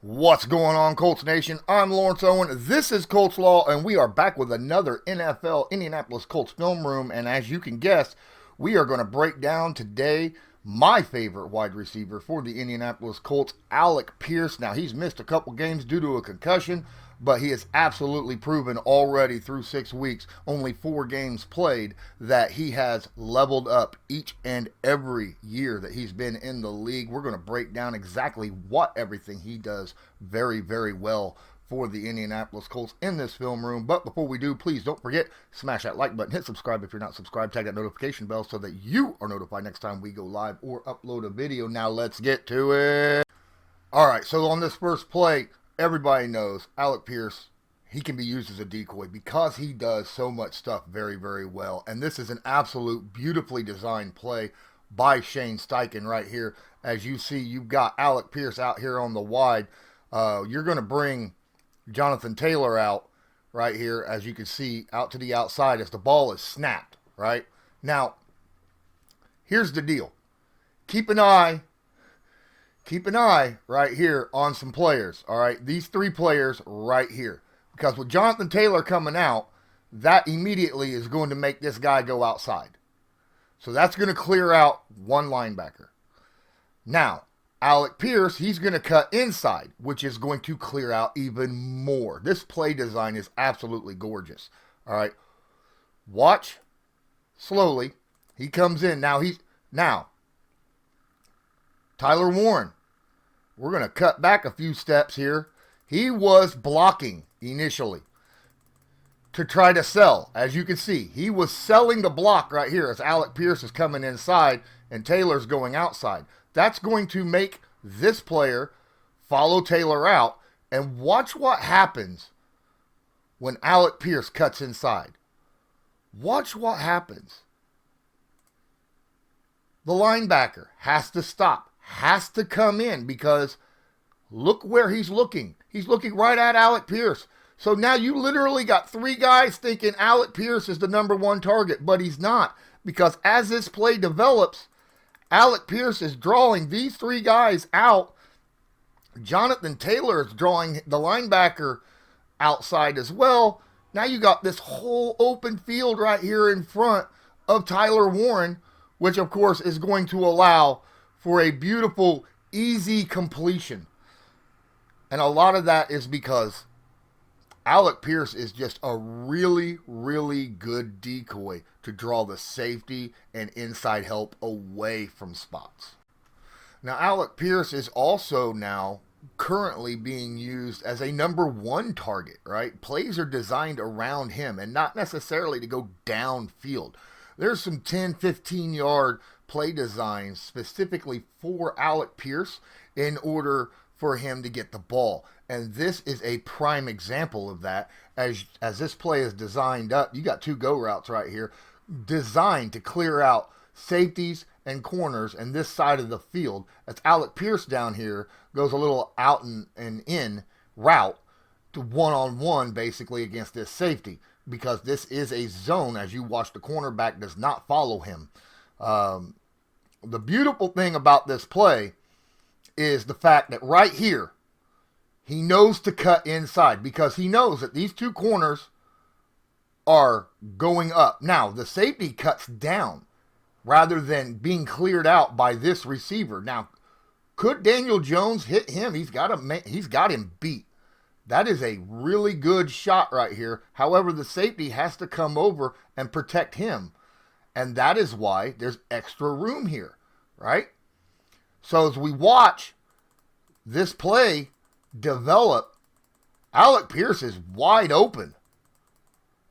What's going on, Colts Nation? I'm Lawrence Owen. This is Colts Law, and we are back with another NFL Indianapolis Colts film room. And as you can guess, we are going to break down today my favorite wide receiver for the Indianapolis Colts, Alec Pierce. Now, he's missed a couple games due to a concussion, but he has absolutely proven already through 6 weeks, only 4 games played, that he has leveled up each and every year that he's been in the league. We're going to break down exactly what everything he does very, very well for the Indianapolis Colts in this film room. But before we do, please don't forget, smash that like button, hit subscribe if you're not subscribed, tag that notification bell so that you are notified next time we go live or upload a video. Now let's get to it. All right, so on this first play, everybody knows Alec Pierce, he can be used as a decoy because he does so much stuff very, very well. And this is an absolute beautifully designed play by Shane Steichen right here. As you see, you've got Alec Pierce out here on the wide. You're going to bring Jonathan Taylor out right here, as you can see, out to the outside as the ball is snapped, right? Now, here's the deal. Keep an eye right here on some players, all right? These 3 players right here. Because with Jonathan Taylor coming out, that immediately is going to make this guy go outside. So that's going to clear out one linebacker. Now, Alec Pierce, he's going to cut inside, which is going to clear out even more. This play design is absolutely gorgeous, all right? Watch slowly. He comes in. Now, Tyler Warren, we're going to cut back a few steps here. He was blocking initially to try to sell. As you can see, he was selling the block right here as Alec Pierce is coming inside and Taylor's going outside. That's going to make this player follow Taylor out. And watch what happens when Alec Pierce cuts inside. Watch what happens. The linebacker has to stop, has to come in, because look where he's looking. He's looking right at Alec Pierce. So now you literally got 3 guys thinking Alec Pierce is the number 1 target, but he's not. Because as this play develops, Alec Pierce is drawing these 3 guys out. Jonathan Taylor is drawing the linebacker outside as well. Now you got this whole open field right here in front of Tyler Warren, which of course is going to allow for a beautiful, easy completion. And a lot of that is because Alec Pierce is just a really, really good decoy to draw the safety and inside help away from spots. Now, Alec Pierce is also now currently being used as a number 1 target, right? Plays are designed around him and not necessarily to go downfield. There's some 10, 15-yard play designs specifically for Alec Pierce in order for him to get the ball. And this is a prime example of that. As this play is designed up, you got 2 go routes right here designed to clear out safeties and corners and this side of the field. As Alec Pierce down here goes a little out and in route to one-on-one basically against this safety, because this is a zone. As you watch, the cornerback does not follow him. The beautiful thing about this play is the fact that right here, he knows to cut inside because he knows that these 2 corners are going up. Now, the safety cuts down rather than being cleared out by this receiver. Now, could Daniel Jones hit him? He's got him beat. That is a really good shot right here. However, the safety has to come over and protect him. And that is why there's extra room here, right? So as we watch this play develop, Alec Pierce is wide open.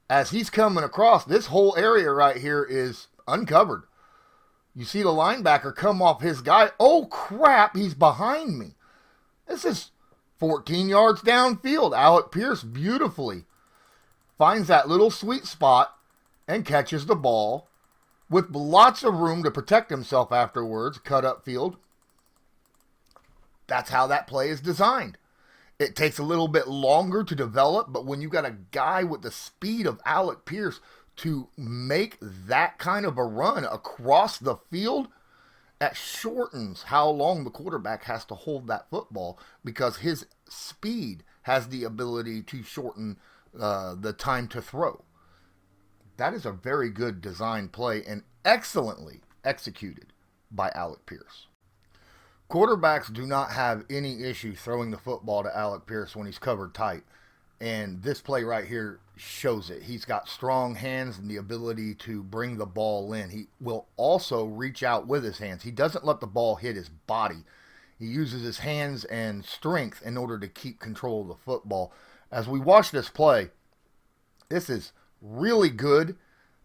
As he's coming across, this whole area right here is uncovered. You see the linebacker come off his guy. Oh, crap, he's behind me. This is 14 yards downfield. Alec Pierce beautifully finds that little sweet spot and catches the ball with lots of room to protect himself afterwards, cut up field. That's how that play is designed. It takes a little bit longer to develop, but when you got a guy with the speed of Alec Pierce to make that kind of a run across the field that shortens how long the quarterback has to hold that football because his speed has the ability to shorten the time to throw. That is a very good design play and excellently executed by Alec Pierce. Quarterbacks do not have any issue throwing the football to Alec Pierce when he's covered tight. And this play right here shows it. He's got strong hands and the ability to bring the ball in. He will also reach out with his hands. He doesn't let the ball hit his body. He uses his hands and strength in order to keep control of the football. As we watch this play, this is really good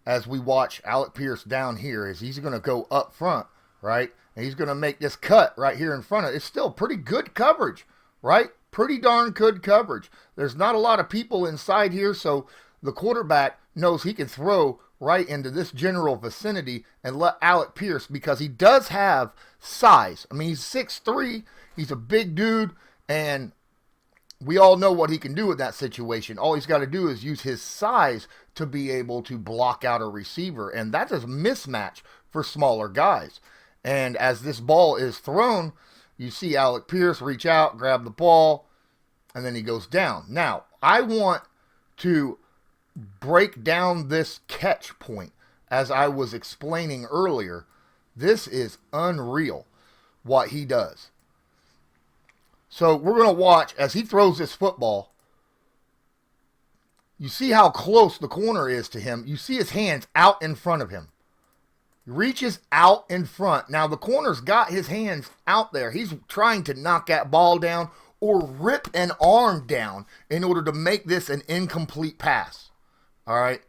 as we watch Alec Pierce down here as he's going to go up front, right? And he's going to make this cut right here in front of it. It's still pretty good coverage, right? Pretty darn good coverage. There's not a lot of people inside here, so the quarterback knows he can throw right into this general vicinity and let Alec Pierce, because he does have size. I mean, he's 6'3", he's a big dude, and we all know what he can do in that situation. All he's got to do is use his size to be able to block out a receiver, and that's a mismatch for smaller guys. And as this ball is thrown, you see Alec Pierce reach out, grab the ball, and then he goes down. Now, I want to break down this catch point. As I was explaining earlier, this is unreal what he does. So we're going to watch as he throws this football. You see how close the corner is to him. You see his hands out in front of him. He reaches out in front. Now, the corner's got his hands out there. He's trying to knock that ball down or rip an arm down in order to make this an incomplete pass. All right?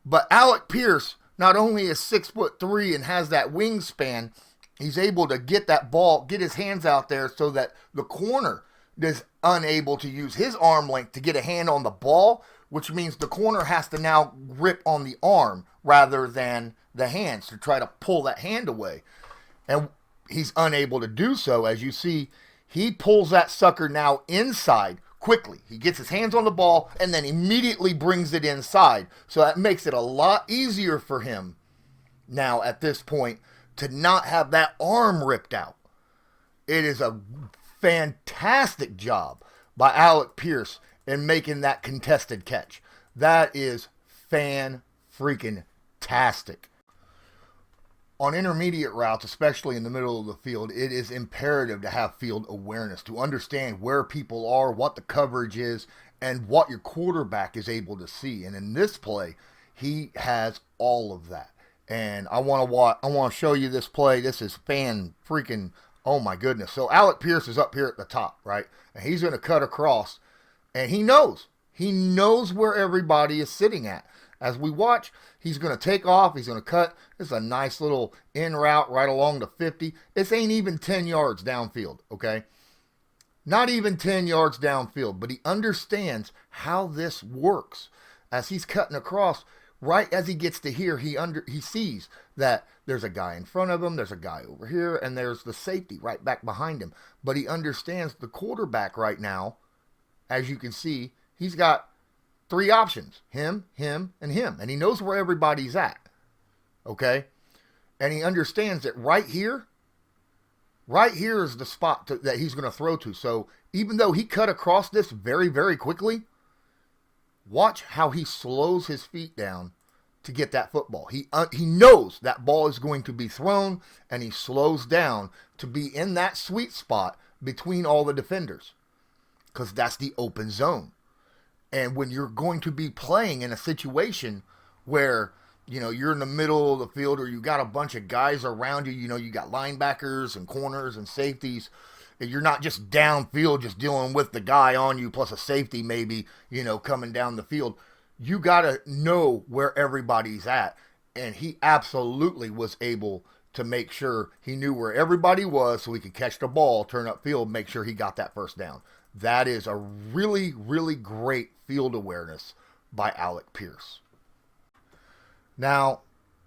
But Alec Pierce not only is 6'3" and has that wingspan, he's able to get that ball, get his hands out there so that the corner is unable to use his arm length to get a hand on the ball, which means the corner has to now grip on the arm rather than the hands to try to pull that hand away. And he's unable to do so. As you see, he pulls that sucker now inside quickly. He gets his hands on the ball and then immediately brings it inside. So that makes it a lot easier for him now at this point to not have that arm ripped out. It is a fantastic job by Alec Pierce in making that contested catch. That is fan-freaking-tastic. On intermediate routes, especially in the middle of the field, it is imperative to have field awareness, to understand where people are, what the coverage is, and what your quarterback is able to see. And in this play, he has all of that. And I want to show you this play. This is oh my goodness. So Alec Pierce is up here at the top, right? And he's going to cut across, and he knows where everybody is sitting at. As we watch, he's going to take off. He's going to cut. This is a nice little in route right along the 50. This ain't even 10 yards downfield, okay? Not even 10 yards downfield, but he understands how this works. As he's cutting across, right as he gets to here, he sees that there's a guy in front of him, there's a guy over here, and there's the safety right back behind him. But he understands the quarterback right now, as you can see, he's got three options, him, and him. And he knows where everybody's at, okay? And he understands that right here is the spot that he's going to throw to. So even though he cut across this very, very quickly, watch how he slows his feet down to get that football. He knows that ball is going to be thrown, and he slows down to be in that sweet spot between all the defenders, because that's the open zone. And when you're going to be playing in a situation where, you're in the middle of the field or you got a bunch of guys around you, you got linebackers and corners and safeties, and you're not just downfield just dealing with the guy on you plus a safety maybe, coming down the field. You got to know where everybody's at. And he absolutely was able to make sure he knew where everybody was so he could catch the ball, turn upfield, make sure he got that first down. That is a really, really great field awareness by Alec Pierce. Now,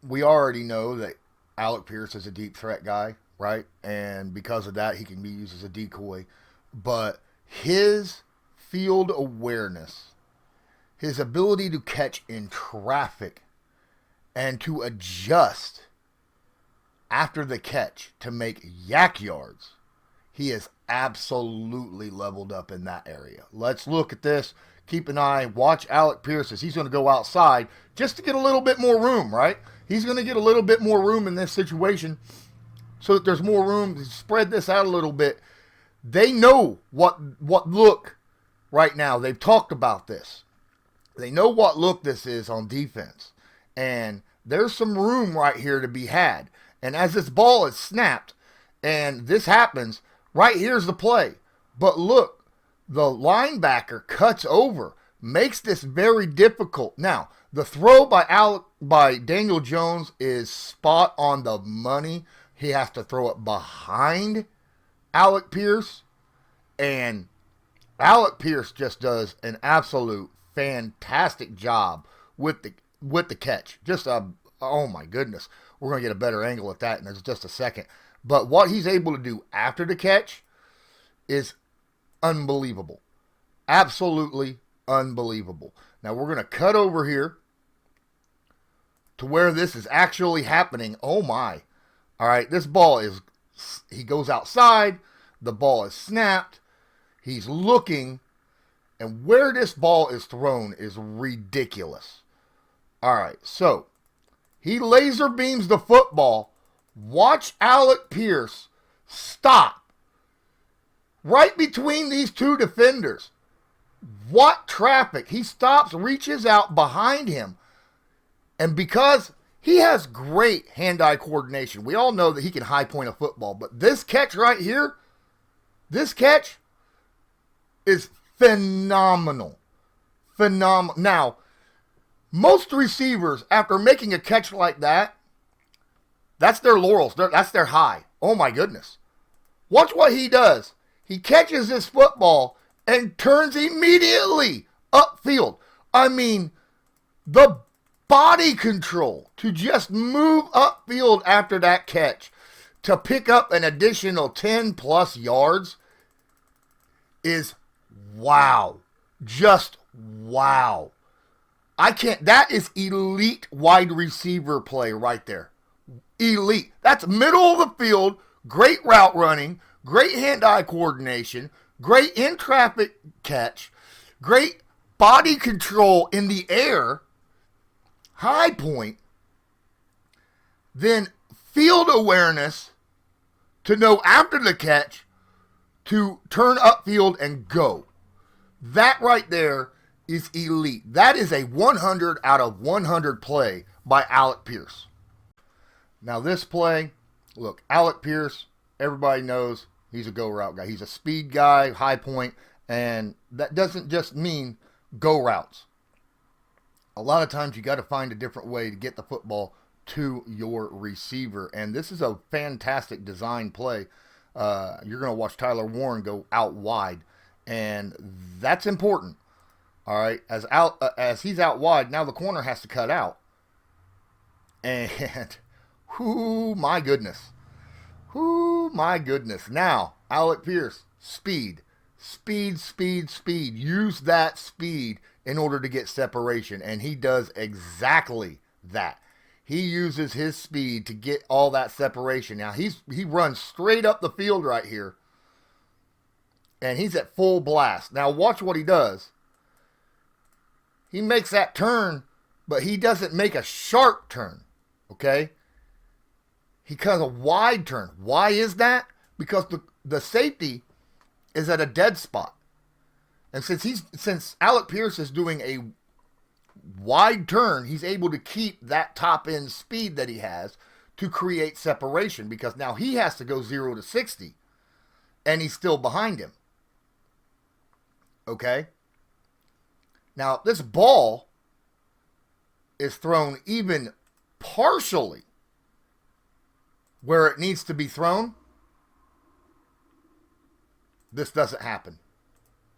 we already know that Alec Pierce is a deep threat guy, right? And because of that, he can be used as a decoy. But his field awareness, his ability to catch in traffic and to adjust after the catch to make yak yards, he is absolutely leveled up in that area. Let's look at this. Keep an eye. Watch Alec Pierce as he's going to go outside just to get a little bit more room, right? He's going to get a little bit more room in this situation so that there's more room to spread this out a little bit. They know what look right now. They've talked about this. They know what look this is on defense. And there's some room right here to be had. And as this ball is snapped and this happens, right here's the play. But look, the linebacker cuts over, makes this very difficult. Now, the throw by Daniel Jones is spot on the money. He has to throw it behind Alec Pierce. And Alec Pierce just does an absolute fantastic job with the catch. Just oh my goodness. We're going to get a better angle at that in just a second. But what he's able to do after the catch is unbelievable. Absolutely unbelievable. Now we're going to cut over here to where this is actually happening. Oh my. All right, this ball is, he goes outside. The ball is snapped. He's looking. And where this ball is thrown is ridiculous. All right, so he laser beams the football. Watch Alec Pierce stop right between these two defenders. What traffic. He stops, reaches out behind him. And because he has great hand-eye coordination, we all know that he can high point a football. But this catch right here, this catch is phenomenal. Phenomenal. Now, most receivers, after making a catch like that, that's their laurels. That's their high. Oh, my goodness. Watch what he does. He catches this football and turns immediately upfield. I mean, the body control to just move upfield after that catch to pick up an additional 10-plus yards is wow. Just wow. That is elite wide receiver play right there. Elite. That's middle of the field, great route running, great hand-eye coordination, great in-traffic catch, great body control in the air, high point, then field awareness to know after the catch to turn upfield and go. That right there is elite. That is a 100 out of 100 play by Alec Pierce. Now this play, look, Alec Pierce, everybody knows he's a go route guy. He's a speed guy, high point, and that doesn't just mean go routes. A lot of times you got to find a different way to get the football to your receiver, and this is a fantastic design play. You're going to watch Tyler Warren go out wide, and that's important. All right, as he's out wide, now the corner has to cut out. And, whoo, my goodness. Whoo, my goodness. Now, Alec Pierce, speed. Speed, speed, speed. Use that speed in order to get separation, and he does exactly that. He uses his speed to get all that separation. Now, he runs straight up the field right here, and he's at full blast. Now, watch what he does. He makes that turn, but he doesn't make a sharp turn, okay? He does a wide turn. Why is that? Because the safety is at a dead spot. And since Alec Pierce is doing a wide turn, he's able to keep that top end speed that he has to create separation, because now he has to go 0 to 60 and he's still behind him. Okay? Now, this ball is thrown even partially where it needs to be thrown. This doesn't happen.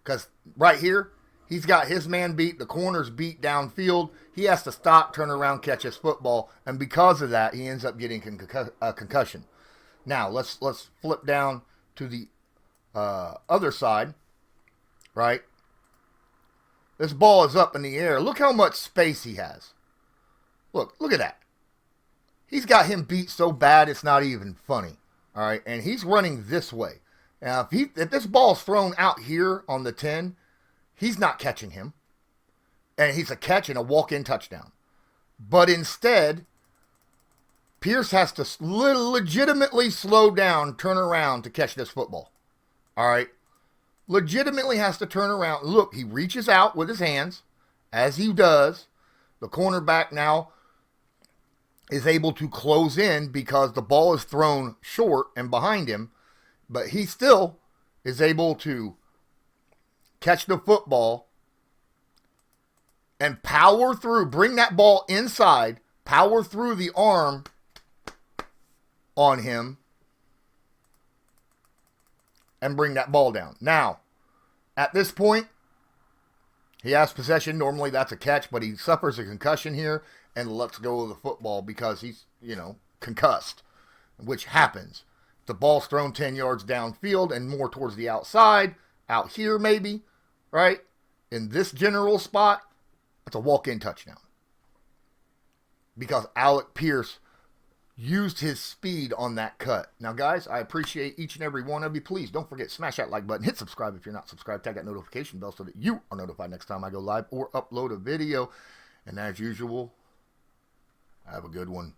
Because right here, he's got his man beat. The corner's beat downfield. He has to stop, turn around, catch his football. And because of that, he ends up getting a concussion. Now, let's flip down to the other side. Right? This ball is up in the air. Look how much space he has. Look at that. He's got him beat so bad it's not even funny. All right, and he's running this way. Now, if this ball's thrown out here on the 10, he's not catching him. And he's a catch and a walk-in touchdown. But instead, Pierce has to legitimately slow down, turn around to catch this football. All right? Legitimately has to turn around. Look, he reaches out with his hands, as he does. The cornerback now is able to close in because the ball is thrown short and behind him. But he still is able to catch the football and power through, bring that ball inside, power through the arm on him, and bring that ball down. Now, at this point, he has possession. Normally that's a catch, but he suffers a concussion here and lets go of the football because he's, concussed, which happens. The ball's thrown 10 yards downfield and more towards the outside, out here maybe, right? In this general spot, it's a walk-in touchdown. Because Alec Pierce used his speed on that cut. Now, guys, I appreciate each and every one of you. Please don't forget, smash that like button. Hit subscribe if you're not subscribed. Tag that notification bell so that you are notified next time I go live or upload a video. And as usual, have a good one.